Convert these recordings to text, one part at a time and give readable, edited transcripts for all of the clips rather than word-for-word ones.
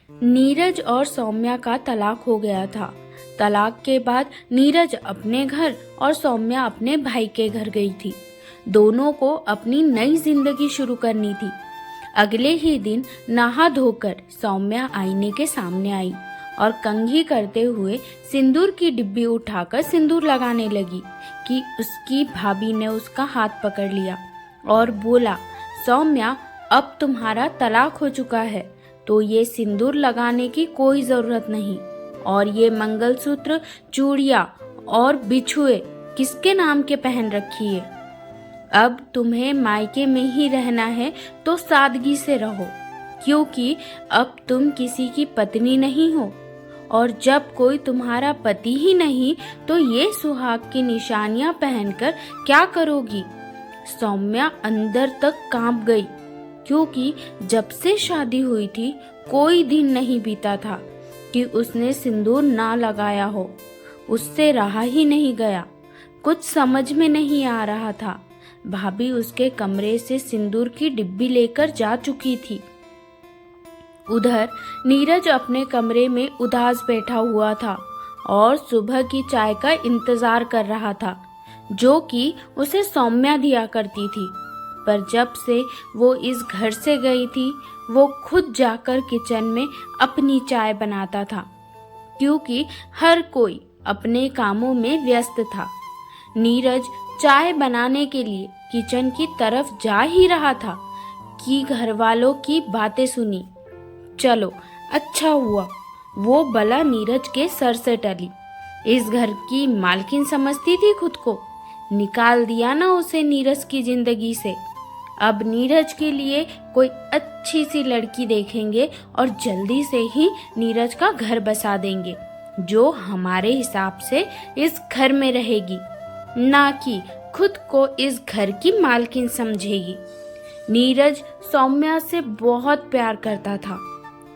नीरज और सौम्या का तलाक हो गया था। तलाक के बाद नीरज अपने घर और सौम्या अपने भाई के घर गई थी। दोनों को अपनी नई जिंदगी शुरू करनी थी। अगले ही दिन नहा धोकर सौम्या आईने के सामने आई और कंघी करते हुए सिंदूर की डिब्बी उठाकर सिंदूर लगाने लगी कि उसकी भाभी ने उसका हाथ पकड़ लिया और बोला, सौम्या, अब तुम्हारा तलाक हो चुका है तो ये सिंदूर लगाने की कोई जरूरत नहीं, और ये मंगलसूत्र, चूड़ियां और बिछुए किसके नाम के पहन रखी है। अब तुम्हें मायके में ही रहना है तो सादगी से रहो, क्योंकि अब तुम किसी की पत्नी नहीं हो, और जब कोई तुम्हारा पति ही नहीं तो ये सुहाग की निशानियां पहनकर क्या करोगी। सौम्या अंदर तक कांप गई, क्योंकि जब से शादी हुई थी कोई दिन नहीं बीता था कि उसने सिंदूर ना लगाया हो। उससे रहा ही नहीं गया। कुछ समझ में नहीं आ रहा था। भाभी उसके कमरे से सिंदूर की डिब्बी लेकर जा चुकी थी। उधर नीरज अपने कमरे में उदास बैठा हुआ था और सुबह की चाय का इंतजार कर रहा था, जो कि उसे सौम्या दिया करती थी। पर जब से वो इस घर से गई थी, वो खुद जाकर किचन में अपनी चाय बनाता था, क्योंकि हर कोई अपने कामों में व्यस्त था। नीरज चाय बनाने के लिए किचन की तरफ जा ही रहा था कि घर वालों की बातें सुनी। चलो, अच्छा हुआ वो बला नीरज के सर से टली। इस घर की मालकिन समझती थी खुद को, निकाल दिया ना उसे नीरज की जिंदगी से। अब नीरज के लिए कोई अच्छी सी लड़की देखेंगे और जल्दी से ही नीरज का घर बसा देंगे, जो हमारे हिसाब से इस घर में रहेगी, ना कि खुद को इस घर की मालकिन समझेगी। नीरज सौम्या से बहुत प्यार करता था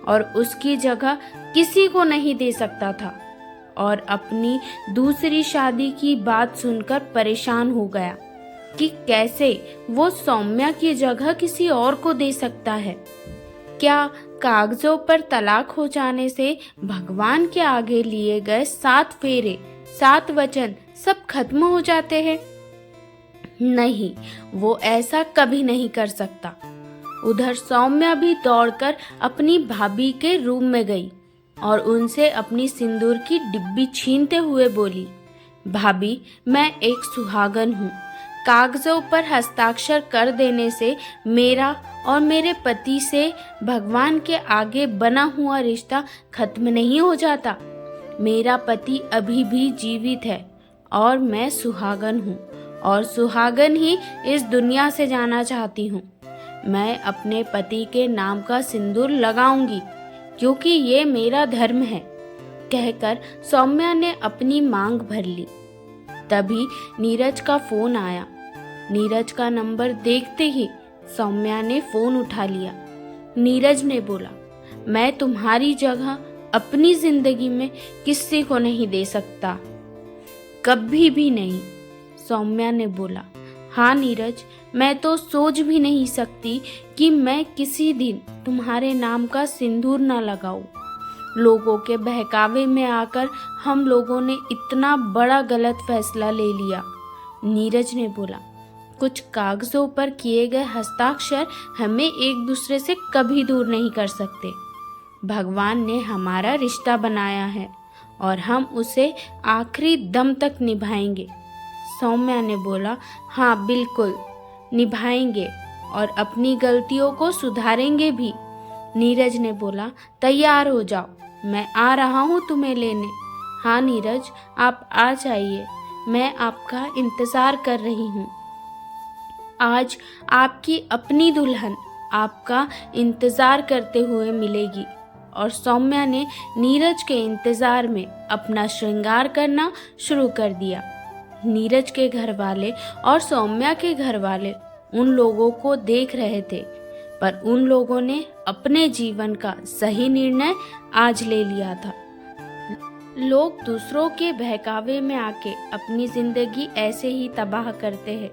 और उसकी जगह किसी को नहीं दे सकता था, और अपनी दूसरी शादी की बात सुनकर परेशान हो गया कि कैसे वो सौम्या की जगह किसी और को दे सकता है। क्या कागजों पर तलाक हो जाने से भगवान के आगे लिए गए 7 फेरे, 7 वचन सब खत्म हो जाते हैं? नहीं, वो ऐसा कभी नहीं कर सकता। उधर सौम्या भी दौड़कर अपनी भाभी के रूम में गई और उनसे अपनी सिंदूर की डिब्बी छीनते हुए बोली, भाभी, मैं एक सुहागन हूँ। कागजों पर हस्ताक्षर कर देने से मेरा और मेरे पति से भगवान के आगे बना हुआ रिश्ता खत्म नहीं हो जाता। मेरा पति अभी भी जीवित है और मैं सुहागन हूँ, और सुहागन ही इस दुनिया से जाना चाहती हूँ। मैं अपने पति के नाम का सिंदूर लगाऊंगी, क्योंकि ये मेरा धर्म है, कहकर सौम्या ने अपनी मांग भर ली। तभी नीरज का फोन आया। नीरज का नंबर देखते ही सौम्या ने फोन उठा लिया। नीरज ने बोला, मैं तुम्हारी जगह अपनी जिंदगी में किसी को नहीं दे सकता, कभी भी नहीं। सौम्या ने बोला, हाँ नीरज, मैं तो सोच भी नहीं सकती कि मैं किसी दिन तुम्हारे नाम का सिंदूर ना लगाऊं। लोगों के बहकावे में आकर हम लोगों ने इतना बड़ा गलत फैसला ले लिया। नीरज ने बोला, कुछ कागजों पर किए गए हस्ताक्षर हमें एक दूसरे से कभी दूर नहीं कर सकते। भगवान ने हमारा रिश्ता बनाया है और हम उसे आखिरी दम तक निभाएंगे। सौम्या ने बोला, हाँ बिल्कुल निभाएंगे और अपनी गलतियों को सुधारेंगे भी। नीरज ने बोला, तैयार हो जाओ, मैं आ रहा हूँ तुम्हें लेने। हाँ नीरज, आप आ जाइए, मैं आपका इंतज़ार कर रही हूँ। आज आपकी अपनी दुल्हन आपका इंतज़ार करते हुए मिलेगी। और सौम्या ने नीरज के इंतज़ार में अपना श्रृंगार करना शुरू कर दिया। नीरज के घर वाले और सौम्या के घर वाले उन लोगों को देख रहे थे, पर उन लोगों ने अपने जीवन का सही निर्णय आज ले लिया था। लोग दूसरों के बहकावे में आके अपनी जिंदगी ऐसे ही तबाह करते हैं।